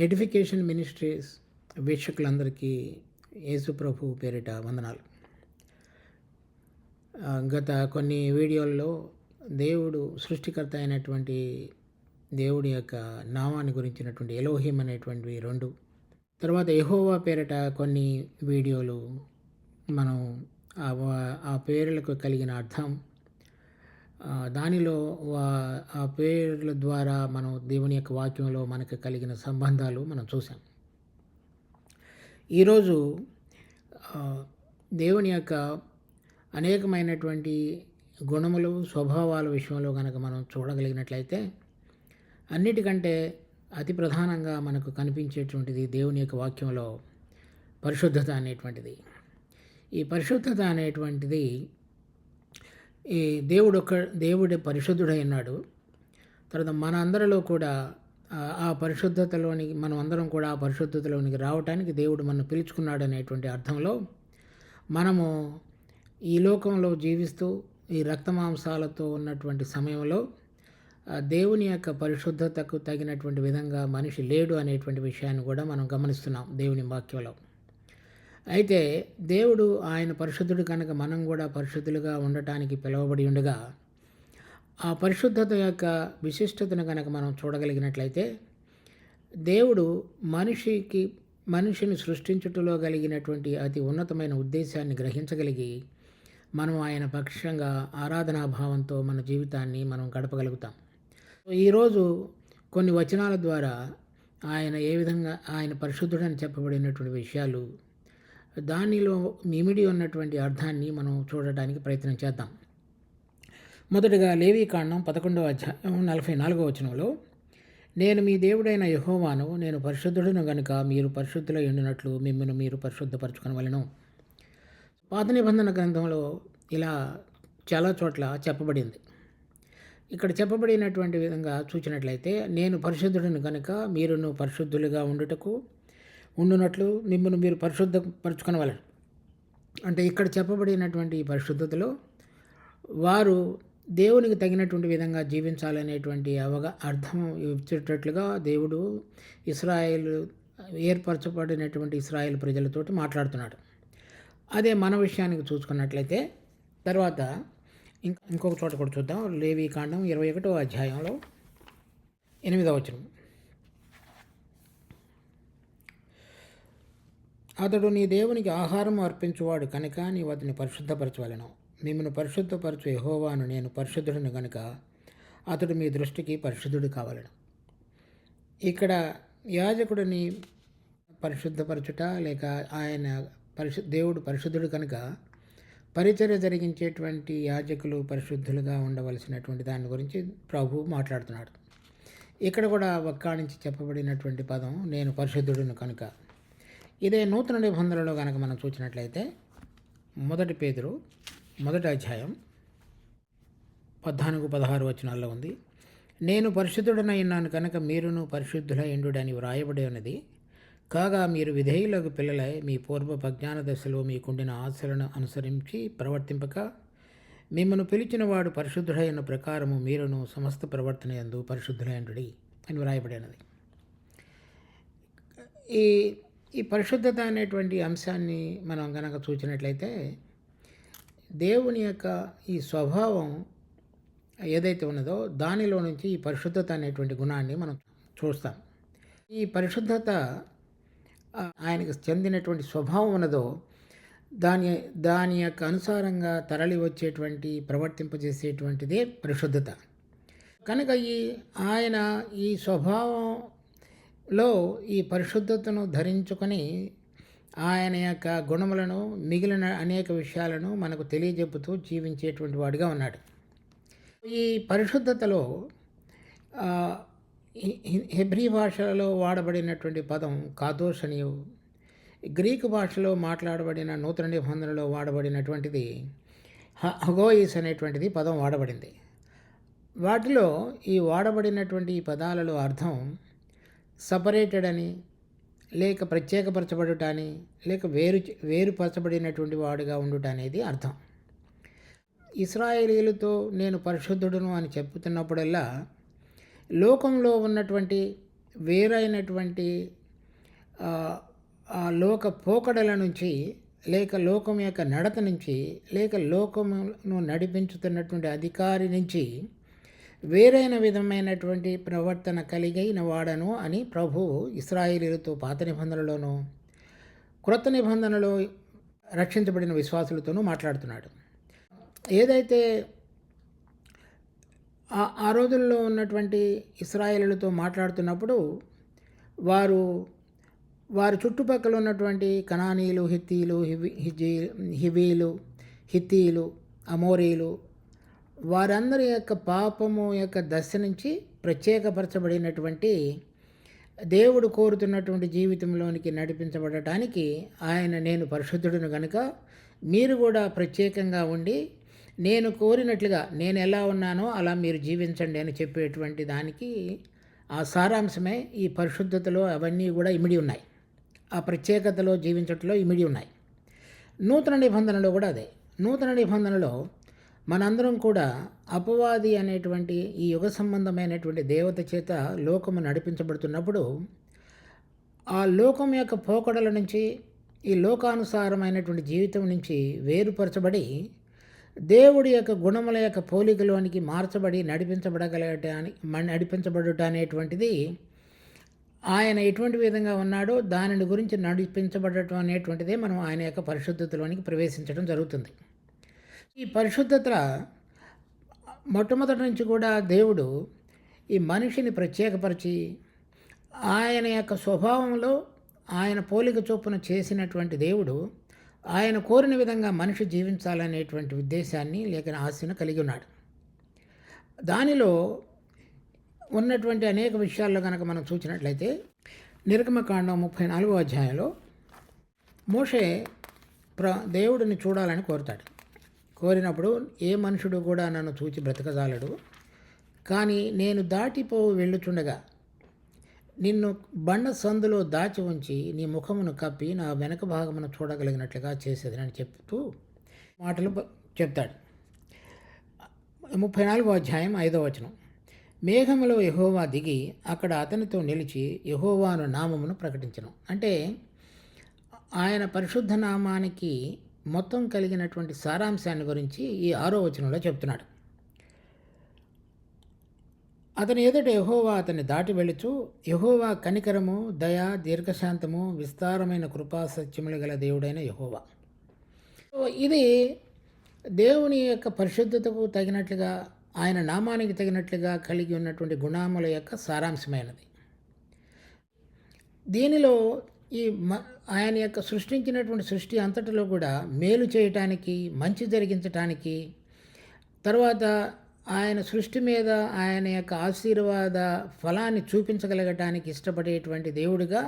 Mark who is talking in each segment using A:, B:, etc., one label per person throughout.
A: Edification ministries వీక్షకులందరికీ యేసుప్రభు పేరిట వందనాలు. గత కొన్ని వీడియోల్లో దేవుడు సృష్టికర్త అయినటువంటి దేవుడి యొక్క నామాన్ని గురించినటువంటి ఎలోహిం అనేటువంటివి 2, తర్వాత యెహోవా పేరిట కొన్ని వీడియోలు మనం ఆ పేర్లకు కలిగిన అర్థం, దానిలో ఆ పేర్ల ద్వారా మనం దేవుని యొక్క వాక్యంలో మనకు కలిగిన సంబంధాలు మనం చూసాం. ఈరోజు దేవుని యొక్క అనేకమైనటువంటి గుణములు, స్వభావాల విషయంలో కనుక మనం చూడగలిగినట్లయితే అన్నిటికంటే అతి ప్రధానంగా మనకు కనిపించేటువంటిది దేవుని యొక్క వాక్యంలో పరిశుద్ధత అనేటువంటిది. ఈ పరిశుద్ధత అనేటువంటిది ఈ దేవుడే పరిశుద్ధుడై ఉన్నాడు. తర్వాత మన అందరిలో కూడా ఆ పరిశుద్ధతలోనికి మనం అందరం కూడా ఆ పరిశుద్ధతలోనికి రావటానికి దేవుడు మనం పిలుచుకున్నాడు అనేటువంటి అర్థంలో మనము ఈ లోకంలో జీవిస్తూ ఈ రక్తమాంసాలతో ఉన్నటువంటి సమయంలో దేవుని యొక్క పరిశుద్ధతకు తగినటువంటి విధంగా మనిషి లేడు అనేటువంటి విషయాన్ని కూడా మనం గమనిస్తున్నాం దేవుని వాక్యంలో. అయితే దేవుడు ఆయన పరిశుద్ధుడు కనుక మనం కూడా పరిశుద్ధులుగా ఉండటానికి పిలువబడి ఉండగా ఆ పరిశుద్ధత యొక్క విశిష్టతను కనుక మనం చూడగలిగినట్లయితే దేవుడు మనిషిని సృష్టించుటలో కలిగినటువంటి అతి ఉన్నతమైన ఉద్దేశాన్ని గ్రహించగలిగి మనం ఆయన పక్షంగా ఆరాధనాభావంతో మన జీవితాన్ని మనం గడపగలుగుతాం. ఈరోజు కొన్ని వచనాల ద్వారా ఆయన ఏ విధంగా ఆయన పరిశుద్ధుడని చెప్పబడినటువంటి విషయాలు, దానిలో ఇమిడి ఉన్నటువంటి అర్థాన్ని మనం చూడటానికి ప్రయత్నం చేద్దాం. మొదటగా లేవీకాండం 11వ అధ్యాయం 44వ వచనంలో, నేను మీ దేవుడైన యెహోవాను, నేను పరిశుద్ధుడును గనుక మీరు పరిశుద్ధులై ఉండినట్లు మిమ్మల్ని మీరు పరిశుద్ధపరచుకొనవలెను. పాత నిబంధన గ్రంథంలో ఇలా చాలా చోట్ల చెప్పబడింది. ఇక్కడ చెప్పబడినటువంటి విధంగా చూసినట్లయితే, నేను పరిశుద్ధుడిని కనుక మీరును పరిశుద్ధులుగా ఉండునట్లు మిమ్మల్ని మీరు పరిశుద్ధపరచుకొనవలెను. అంటే ఇక్కడ చెప్పబడినటువంటి ఈ పరిశుద్ధతలో వారు దేవునికి తగినటువంటి విధంగా జీవించాలనేటువంటి అర్థం ఇచ్చేటట్లుగా దేవుడు ఏర్పరచబడినటువంటి ఇశ్రాయేలు ప్రజలతోటి మాట్లాడుతున్నాడు. అదే మన విషయానికి చూసుకున్నట్లయితే తర్వాత ఇంకొక చోట కూడా చూద్దాం. లేవీకాండం 21వ అధ్యాయంలో 8వ వచనం, అతడు నీ దేవునికి ఆహారం అర్పించువాడు కనుక నీవు అతని పరిశుద్ధపరచవలెను. మిమ్మల్ని పరిశుద్ధపరచు యెహోవాను, నేను పరిశుద్ధుడిని కనుక అతడు మీ దృష్టికి పరిశుద్ధుడు కావాలను. ఇక్కడ యాజకుడిని పరిశుద్ధపరచుట లేక ఆయన దేవుడు పరిశుద్ధుడు కనుక పరిచర్య జరిగించేటువంటి యాజకులు పరిశుద్ధులుగా ఉండవలసినటువంటి దాని గురించి ప్రభు మాట్లాడుతున్నాడు. ఇక్కడ కూడా వక్కాణించి చెప్పబడినటువంటి పదం నేను పరిశుద్ధుడును కనుక. ఇదే నూతన నిబంధనలో కనుక మనం చూసినట్లయితే 1 పేతురు 1వ అధ్యాయం 14-16 వచనాల్లో ఉంది, నేను పరిశుద్ధుడనై ఉన్నాను కనుక మీరును పరిశుద్ధులై ఉండుడని వ్రాయబడి ఉన్నది. కాగా మీరు విధేయులకు పిల్లలై మీ పూర్వపు అజ్ఞాన దశలో మీకుండిన ఆశలను అనుసరించి ప్రవర్తింపక మిమ్మల్ని పిలిచిన వాడు పరిశుద్ధుడైన ప్రకారము మీరును సమస్త ప్రవర్తన యందు పరిశుద్ధులైనడి అని వ్రాయబడినది. ఈ పరిశుద్ధత అనేటువంటి అంశాన్ని మనం కనుక చూసినట్లయితే దేవుని యొక్క ఈ స్వభావం ఏదైతే ఉన్నదో దానిలో నుంచి ఈ పరిశుద్ధత అనేటువంటి గుణాన్ని మనం చూస్తాం. ఈ పరిశుద్ధత ఆయనకు చెందినటువంటి స్వభావం ఉన్నదో దాని యొక్క అనుసారంగా తరలి వచ్చేటువంటి ప్రవర్తింపజేసేటువంటిదే పరిశుద్ధత. కనుక ఆయన ఈ స్వభావంలో ఈ పరిశుద్ధతను ధరించుకొని ఆయన యొక్క గుణములను, మిగిలిన అనేక విషయాలను మనకు తెలియజెప్పుతూ జీవించేటువంటి వాడిగా ఉన్నాడు. ఈ పరిశుద్ధతలో హెబ్రీ భాషలో వాడబడినటువంటి పదం కాదోష్ అని, గ్రీకు భాషలో మాట్లాడబడిన నూతన నిబంధనలో వాడబడినటువంటిది హగోయిస్ అనేటువంటిది పదం వాడబడింది. వాటిలో ఈ వాడబడినటువంటి ఈ పదాలలో అర్థం సపరేటెడ్ అని, లేక ప్రత్యేకపరచబడుట అని, లేక వేరుపరచబడినటువంటి వాడుగా ఉండుట అనేది అర్థం. ఇశ్రాయేలీయులతో నేను పరిశుద్ధుడును అని చెప్పుతున్నప్పుడల్లా లోకంలో ఉన్నటువంటి వేరైనటువంటి ఆ లోక పోకడల నుంచి, లేక లోకం యొక్క నడత నుంచి, లేక లోకమును నడిపించుతున్నటువంటి అధికారి నుంచి వేరైన విధమైనటువంటి ప్రవర్తన కలిగిన వాడను అని ప్రభువు ఇశ్రాయేలీయులతో పాత నిబంధనలోనూ క్రొత్త నిబంధనలో రక్షించబడిన విశ్వాసులతోనూ మాట్లాడుతున్నాడు. ఏదైతే ఆ రోజుల్లో ఉన్నటువంటి ఇశ్రాయేలీయులతో మాట్లాడుతున్నప్పుడు వారి చుట్టుపక్కల ఉన్నటువంటి కనానీయులు, హిత్తీలు, హివీలు, హిత్తీలు, అమోరీలు, వారందరి యొక్క పాపము యొక్క దశ నుంచి ప్రత్యేకపరచబడినటువంటి దేవుడు కోరుతున్నటువంటి జీవితంలోనికి నడిపించబడటానికి ఆయన, నేను పరిశుద్ధుడును కనుక మీరు కూడా ప్రత్యేకంగా ఉండి నేను కోరినట్లుగా, నేను ఎలా ఉన్నానో అలా మీరు జీవించండి అని చెప్పేటువంటి దానికి ఆ సారాంశమే ఈ పరిశుద్ధతలో అవన్నీ కూడా ఇమిడి ఉన్నాయి. ఆ ప్రత్యేకతలో జీవించటంలో ఇమిడి ఉన్నాయి. నూతన నిబంధనలో కూడా అదే. నూతన నిబంధనలో మనందరం కూడా అపవాది అనేటువంటి ఈ యుగ సంబంధమైనటువంటి దేవత చేత లోకము నడిపించబడుతున్నప్పుడు ఆ లోకం యొక్క పోకడల నుంచి, ఈ లోకానుసారమైనటువంటి జీవితం నుంచి వేరుపరచబడి దేవుడి యొక్క గుణముల యొక్క పోలికలోనికి మార్చబడి నడిపించబడుట అనేటువంటిది, ఆయన ఎటువంటి విధంగా ఉన్నాడో దానిని గురించి నడిపించబడటం అనేటువంటిదే మనం ఆయన యొక్క పరిశుద్ధతలోనికి ప్రవేశించడం జరుగుతుంది. ఈ పరిశుద్ధత మొట్టమొదటి నుంచి కూడా దేవుడు ఈ మనిషిని ప్రత్యేకపరిచి ఆయన యొక్క స్వభావంలో ఆయన పోలిక చొప్పున చేసినటువంటి దేవుడు ఆయన కోరిన విధంగా మనిషి జీవించాలనేటువంటి ఉద్దేశాన్ని లేక ఆశను కలిగి ఉన్నాడు. దానిలో ఉన్నటువంటి అనేక విషయాల్లో కనుక మనం చూసినట్లయితే నిర్గమకాండం 34వ అధ్యాయంలో మోషే దేవుడిని చూడాలని కోరుతాడు. కోరినప్పుడు ఏ మనుషుడు కూడా నన్ను చూచి బ్రతకజాలడు, కానీ నేను వెళ్ళుచుండగా నిన్ను బండ సందులో దాచి ఉంచి నీ ముఖమును కప్పి నా వెనక భాగమును చూడగలిగినట్లుగా చేసేదని చెప్తూ మాటలు చెప్తాడు. 34వ అధ్యాయం 5వ వచనం. మేఘములో యెహోవా దిగి అక్కడ అతనితో నిలిచి యెహోవాను నామమును ప్రకటించను. అంటే ఆయన పరిశుద్ధ నామానికి మొత్తం కలిగినటువంటి సారాంశాన్ని గురించి ఈ 6వ వచనంలో చెప్తున్నాడు. అతని ఎదుట యెహోవా అతన్ని దాటి వెళుచు, యెహోవా కనికరము, దయ, దీర్ఘశాంతము, విస్తారమైన కృపా సత్యములు గల దేవుడైన యెహోవా. ఇది దేవుని యొక్క పరిశుద్ధతకు తగినట్లుగా, ఆయన నామానికి తగినట్లుగా కలిగి ఉన్నటువంటి గుణముల యొక్క సారాంశమైనది. దీనిలో ఈ ఆయన యొక్క సృష్టించినటువంటి సృష్టి అంతటిలో కూడా మేలు చేయటానికి, మంచి జరిగించటానికి, తర్వాత ఆయన సృష్టి మీద ఆయన యొక్క ఆశీర్వాద ఫలాన్ని చూపించగలగటానికి ఇష్టపడేటువంటి దేవుడిగా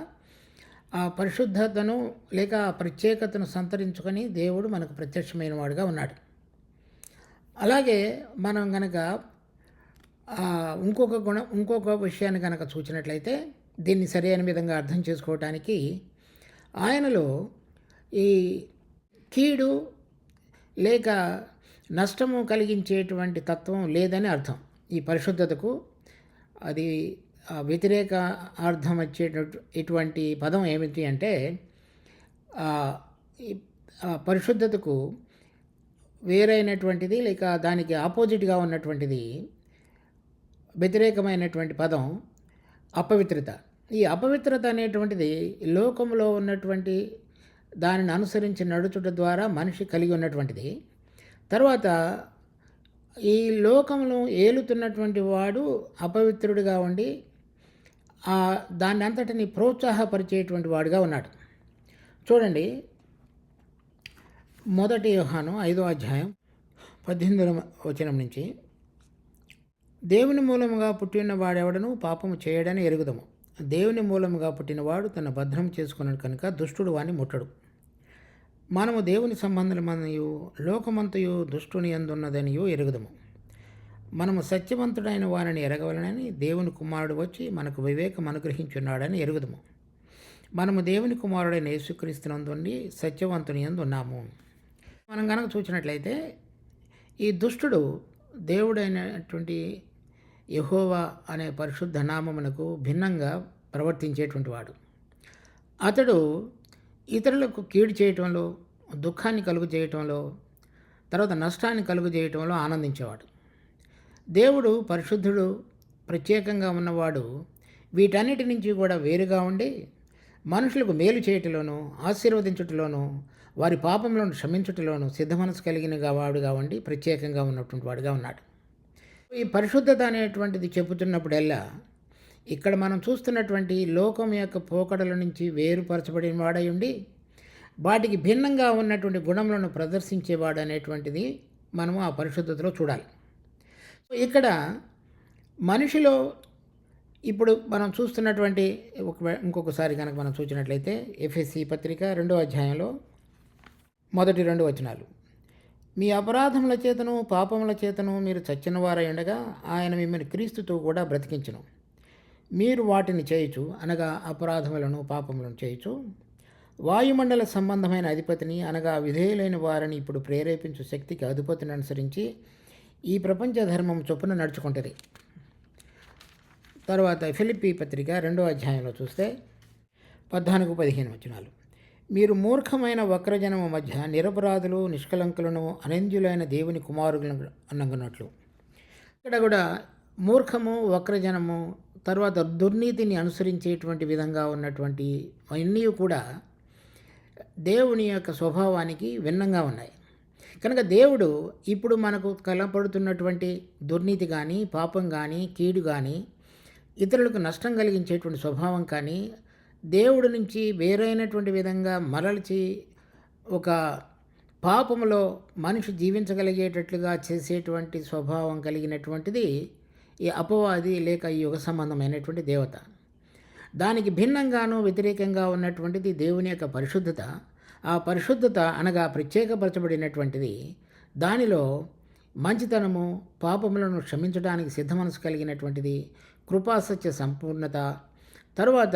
A: ఆ పరిశుద్ధతను లేక ఆ ప్రత్యేకతను సంతరించుకొని దేవుడు మనకు ప్రత్యక్షమైన వాడుగా ఉన్నాడు. అలాగే మనం కనుక ఇంకొక విషయాన్ని కనుక చూసినట్లయితే దీన్ని సరైన విధంగా అర్థం చేసుకోవటానికి ఆయనలో ఈ కీడు లేక నష్టము కలిగించేటువంటి తత్వం లేదని అర్థం. ఈ పరిశుద్ధతకు అది వ్యతిరేక అర్థం వచ్చేటట్టు ఇటువంటి పదం ఏమిటి అంటే పరిశుద్ధతకు వేరైనటువంటిది లేక దానికి ఆపోజిట్గా ఉన్నటువంటిది వ్యతిరేకమైనటువంటి పదం అపవిత్రత. ఈ అపవిత్రత అనేటువంటిది లోకంలో ఉన్నటువంటి దానిని అనుసరించి నడుచుట ద్వారా మనిషి కలిగి ఉన్నటువంటిది. తర్వాత ఈ లోకంలో ఏలుతున్నటువంటి వాడు అపవిత్రుడిగా ఉండి దాన్ని అంతటిని ప్రోత్సాహపరిచేటువంటి వాడుగా ఉన్నాడు. చూడండి, 1 యోహాను 5వ అధ్యాయం 18వ వచనం నుంచి, దేవుని మూలముగా పుట్టిన వాడెవడను పాపము చేయడని ఎరుగుదము. దేవుని మూలముగా పుట్టినవాడు తన భద్రం చేసుకున్నాడు కనుక దుష్టుడు వాని ముట్టడు. మనము దేవుని సంబంధమనియు లోకమంతయు దుష్టుని యందున్నదనియు ఎరుగుదము. మనము సత్యవంతుడైన వారిని ఎరగవలనని దేవుని కుమారుడు వచ్చి మనకు వివేకం అనుగ్రహించున్నాడని ఎరుగుదము. మనము దేవుని కుమారుడైన యేసుక్రీస్తునందుండి సత్యవంతుని యందు ఉన్నాము. మనం కనుక చూసినట్లయితే ఈ దుష్టుడు దేవుడైనటువంటి యెహోవా అనే పరిశుద్ధ నామమునకు భిన్నంగా ప్రవర్తించేటువంటి వాడు. అతడు ఇతరులకు కీడు చేయటంలో, దుఃఖాన్ని కలుగు చేయటంలో, తర్వాత నష్టాన్ని కలుగు చేయటంలో ఆనందించేవాడు. దేవుడు పరిశుద్ధుడు, ప్రత్యేకంగా ఉన్నవాడు వీటన్నిటి నుంచి కూడా వేరుగా ఉండి మనుషులకు మేలు చేయటంలోనూ, ఆశీర్వదించుటలోనూ, వారి పాపములను క్షమించుటలోనూ సిద్ధమనసు కలిగిన వాడుగా ఉండి ప్రత్యేకంగా ఉన్నటువంటి వాడుగా ఉన్నాడు. ఈ పరిశుద్ధత అనేటువంటిది చెబుతున్నప్పుడల్లా ఇక్కడ మనం చూస్తున్నటువంటి లోకం యొక్క పోకడల నుంచి వేరుపరచబడిన వాడై ఉండి వాటికి భిన్నంగా ఉన్నటువంటి గుణములను ప్రదర్శించేవాడు అనేటువంటిది మనము ఆ పరిశుద్ధతలో చూడాలి. ఇక్కడ మనిషిలో ఇప్పుడు మనం చూస్తున్నటువంటి ఇంకొకసారి కనుక మనం చూసినట్లయితే ఎఫెసీ పత్రిక 2వ అధ్యాయంలో మొదటి 2 వచనాలు, మీ అపరాధముల చేతను పాపముల చేతను మీరు చచ్చిన వారై ఉండగా ఆయన మిమ్మల్ని క్రీస్తుతో కూడా బ్రతికించును. మీరు వాటిని చేయుచు, అనగా అపరాధములను పాపములను చేయుచు, వాయుమండల సంబంధమైన అధిపతిని, అనగా విధేయులైన వారిని ఇప్పుడు ప్రేరేపించు శక్తికి అధిపతిని అనుసరించి ఈ ప్రపంచ ధర్మం చొప్పున నడుచుకుంటుంది. తర్వాత ఫిలిప్పీ పత్రిక 2వ అధ్యాయంలో చూస్తే 14-15 వచనాలు, మీరు మూర్ఖమైన వక్రజనము మధ్య నిరపరాధులు, నిష్కలంకులను, అనంద్యులైన దేవుని కుమారులను అనగునట్లు. ఇక్కడ కూడా మూర్ఖము, వక్రజనము, తర్వాత దుర్నీతిని అనుసరించేటువంటి విధంగా ఉన్నటువంటి అన్నీ కూడా దేవుని యొక్క స్వభావానికి భిన్నంగా ఉన్నాయి. కనుక దేవుడు ఇప్పుడు మనకు కనపడుతున్నటువంటి దుర్నీతి కానీ, పాపం కానీ, కీడు కానీ, ఇతరులకు నష్టం కలిగించేటువంటి స్వభావం కానీ దేవుడి నుంచి వేరైనటువంటి విధంగా మరల్చి ఒక పాపములో మనిషి జీవించగలిగేటట్లుగా చేసేటువంటి స్వభావం కలిగినటువంటిది ఈ అపవాది లేక ఈ యుగ సంబంధమైనటువంటి దేవత. దానికి భిన్నంగాను వ్యతిరేకంగా ఉన్నటువంటిది దేవుని యొక్క పరిశుద్ధత. ఆ పరిశుద్ధత అనగా ప్రత్యేకపరచబడినటువంటిది, దానిలో మంచితనము, పాపములను క్షమించడానికి సిద్ధమనసు కలిగినటువంటిది, కృపాసత్య సంపూర్ణత, తరువాత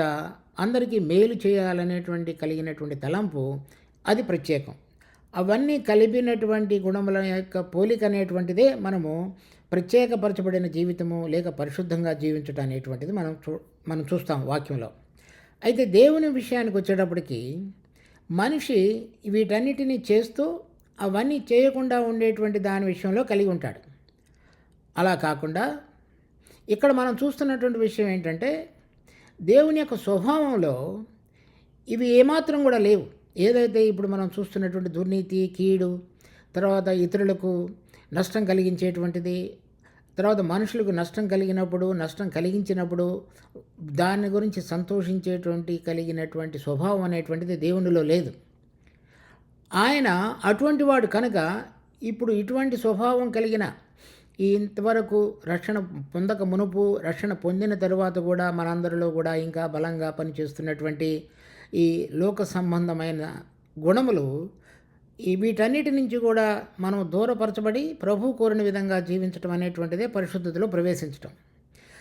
A: అందరికీ మేలు చేయాలనేటువంటి కలిగినటువంటి తలంపు, అది ప్రత్యేకం. అవన్నీ కలిపినటువంటి గుణముల యొక్క పోలిక అనేటువంటిదే మనము ప్రత్యేకపరచబడిన జీవితము లేక పరిశుద్ధంగా జీవించడం అనేటువంటిది మనం చూస్తాం వాక్యంలో. అయితే దేవుని విషయానికి వచ్చేటప్పటికి మనిషి వీటన్నిటినీ చేస్తూ అవన్నీ చేయకుండా ఉండేటువంటి దాని విషయంలో కలిగి ఉంటాడు. అలా కాకుండా ఇక్కడ మనం చూస్తున్నటువంటి విషయం ఏంటంటే, దేవుని యొక్క స్వభావంలో ఇవి ఏమాత్రం కూడా లేవు. ఏదైతే ఇప్పుడు మనం చూస్తున్నటువంటి దుర్నీతి, కీడు, తర్వాత ఇతరులకు నష్టం కలిగించేటువంటిది, తర్వాత మనుషులకు నష్టం కలిగినప్పుడు, నష్టం కలిగించినప్పుడు దాని గురించి సంతోషించేటువంటి కలిగినటువంటి స్వభావం అనేటువంటిది దేవునిలో లేదు. ఆయన అటువంటి వాడు కనుక ఇప్పుడు ఇటువంటి స్వభావం కలిగిన ఇంతవరకు రక్షణ పొందక మునుపు, రక్షణ పొందిన తరువాత కూడా మనందరిలో కూడా ఇంకా బలంగా పనిచేస్తున్నటువంటి ఈ లోక సంబంధమైన గుణములు, వీటన్నిటి నుంచి కూడా మనం దూరపరచబడి ప్రభు కోరిన విధంగా జీవించడం అనేటువంటిదే పరిశుద్ధతలో ప్రవేశించటం.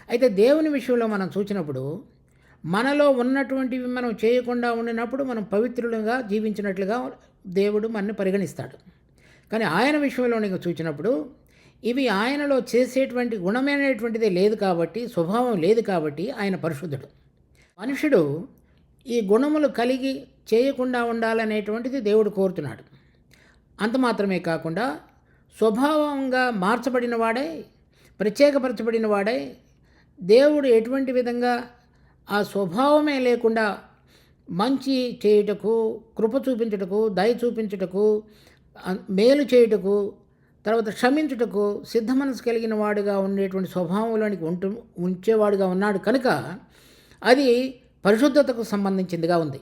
A: అయితే దేవుని విషయంలో మనం చూసినప్పుడు మనలో ఉన్నటువంటివి మనం చేయకుండా ఉండినప్పుడు మనం పవిత్రులుగా జీవించినట్లుగా దేవుడు మనని పరిగణిస్తాడు. కానీ ఆయన విషయంలో నీకు చూసినప్పుడు ఇవి ఆయనలో చేసేటువంటి గుణమైనటువంటిదే లేదు కాబట్టి, స్వభావం లేదు కాబట్టి ఆయన పరిశుద్ధుడు. మనుషుడు ఈ గుణములు కలిగి చేయకుండా ఉండాలనేటువంటిది దేవుడు కోరుతున్నాడు. అంత మాత్రమే కాకుండా స్వభావంగా మార్చబడిన వాడే, ప్రత్యేకపరచబడిన వాడే, దేవుడు ఎటువంటి విధంగా ఆ స్వభావమే లేకుండా మంచి చేయుటకు, కృప చూపించుటకు, దయ చూపించుటకు, మేలు చేయుటకు, తర్వాత క్షమించుటకు సిద్ధమనసు కలిగిన వాడుగా ఉండేటువంటి స్వభావంలోనికి ఉంచేవాడుగా ఉన్నాడు కనుక అది పరిశుద్ధతకు సంబంధించిందిగా ఉంది.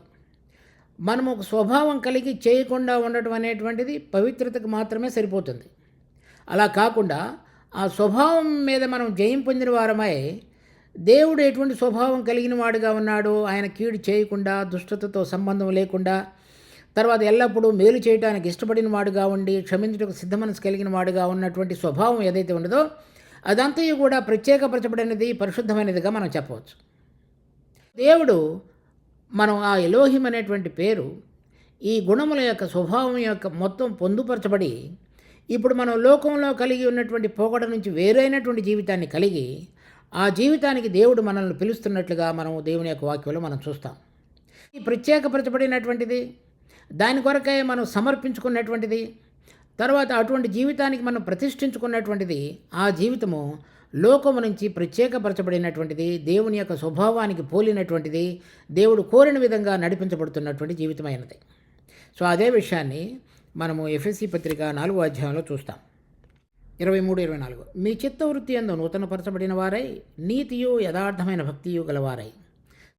A: మనం ఒక స్వభావం కలిగి చేయకుండా ఉండటం అనేటువంటిది పవిత్రతకు మాత్రమే సరిపోతుంది. అలా కాకుండా ఆ స్వభావం మీద మనం జయం పొందిన వారమై దేవుడు ఎటువంటి స్వభావం కలిగిన వాడుగా ఉన్నాడో, ఆయన కీడు చేయకుండా, దుష్టతతో సంబంధం లేకుండా, తర్వాత ఎల్లప్పుడూ మేలు చేయడానికి ఇష్టపడిన వాడుగా ఉండి క్షమించుటకు సిద్ధమనసు కలిగిన వాడుగా ఉన్నటువంటి స్వభావం ఏదైతే ఉండదో అదంతా కూడా ప్రత్యేకపరచబడినది, పరిశుద్ధమైనదిగా మనం చెప్పవచ్చు. దేవుడు మనం ఆ ఎలోహిం అనేటువంటి పేరు ఈ గుణముల యొక్క స్వభావం యొక్క మొత్తం పొందుపరచబడి ఇప్పుడు మనం లోకంలో కలిగి ఉన్నటువంటి పోకడ నుంచి వేరైనటువంటి జీవితాన్ని కలిగి ఆ జీవితానికి దేవుడు మనల్ని పిలుస్తున్నట్లుగా మనం దేవుని యొక్క వాక్యంలో మనం చూస్తాం. ఈ ప్రత్యేకపరచబడినటువంటిది, దాని కొరకై మనం సమర్పించుకున్నటువంటిది, తర్వాత అటువంటి జీవితానికి మనం ప్రతిష్ఠించుకున్నటువంటిది, ఆ జీవితము లోకము నుంచి ప్రత్యేకపరచబడినటువంటిది, దేవుని యొక్క స్వభావానికి పోలినటువంటిది, దేవుడు కోరిన విధంగా నడిపించబడుతున్నటువంటి జీవితమైనది. సో అదే విషయాన్ని మనము ఎఫెసీ పత్రిక 4వ అధ్యాయంలో చూస్తాం. 23-24 మీ చిత్తవృత్తి యందు నూతనపరచబడిన వారై నీతియు యథార్థమైన భక్తియు గలవారై.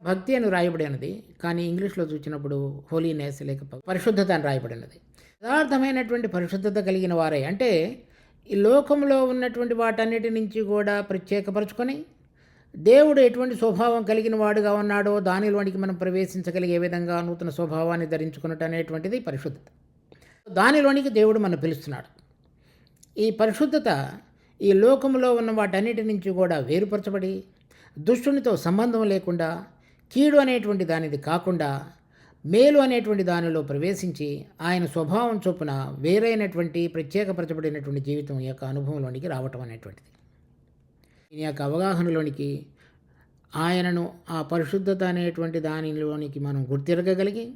A: భక్తి అని రాయబడినది, కానీ ఇంగ్లీష్లో చూసినప్పుడు హోలీనెస్ లేక పరిశుద్ధత అని రాయబడినది. యథార్థమైనటువంటి పరిశుద్ధత కలిగిన వారై అంటే ఈ లోకంలో ఉన్నటువంటి వాటన్నిటి నుంచి కూడా ప్రత్యేకపరచుకొని దేవుడు ఎటువంటి స్వభావం కలిగిన వాడుగా ఉన్నాడో దానిలోనికి మనం ప్రవేశించగలిగే విధంగా నూతన స్వభావాన్ని ధరించుకున్నట్టు అనేటువంటిది పరిశుద్ధత. దానిలోనికి దేవుడు మనం పిలుస్తున్నాడు. ఈ పరిశుద్ధత ఈ లోకంలో ఉన్న వాటన్నిటి నుంచి కూడా వేరుపరచబడి దుష్టునితో సంబంధం లేకుండా, కీడు అనేటువంటి దానిది కాకుండా మేలు అనేటువంటి దానిలో ప్రవేశించి ఆయన స్వభావం చొప్పున వేరైనటువంటి ప్రత్యేకపరచబడినటువంటి జీవితం యొక్క అనుభవంలోనికి రావటం అనేటువంటిది. ఈ యొక్క అవగాహనలోనికి ఆయనను ఆ పరిశుద్ధత అనేటువంటి దానిలోనికి మనం గుర్తిరగగలిగి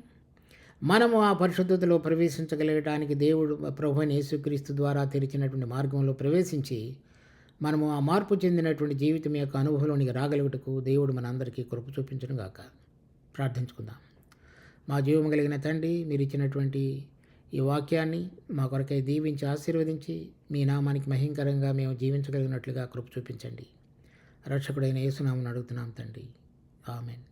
A: మనము ఆ పరిశుద్ధతలో ప్రవేశించగలగటానికి దేవుడు ప్రభువైన యేసుక్రీస్తు ద్వారా తెరిచినటువంటి మార్గంలో ప్రవేశించి మనము ఆ మార్పు చెందినటువంటి జీవితం యొక్క అనుభవంలోనికి రాగలుగుటకు దేవుడు మనందరికీ కృప చూపించడం గాక. ప్రార్థించుకుందాం. మా జీవం కలిగిన తండ్రి, మీరు ఇచ్చినటువంటి ఈ వాక్యాన్ని మా కొరకై దీవించి ఆశీర్వదించి మీ నామానికి మహింకరంగా మేము జీవించగలిగినట్లుగా కృప చూపించండి. రక్షకుడైన యేసునామమున అడుగుతున్నాం తండ్రి. ఆమేన్.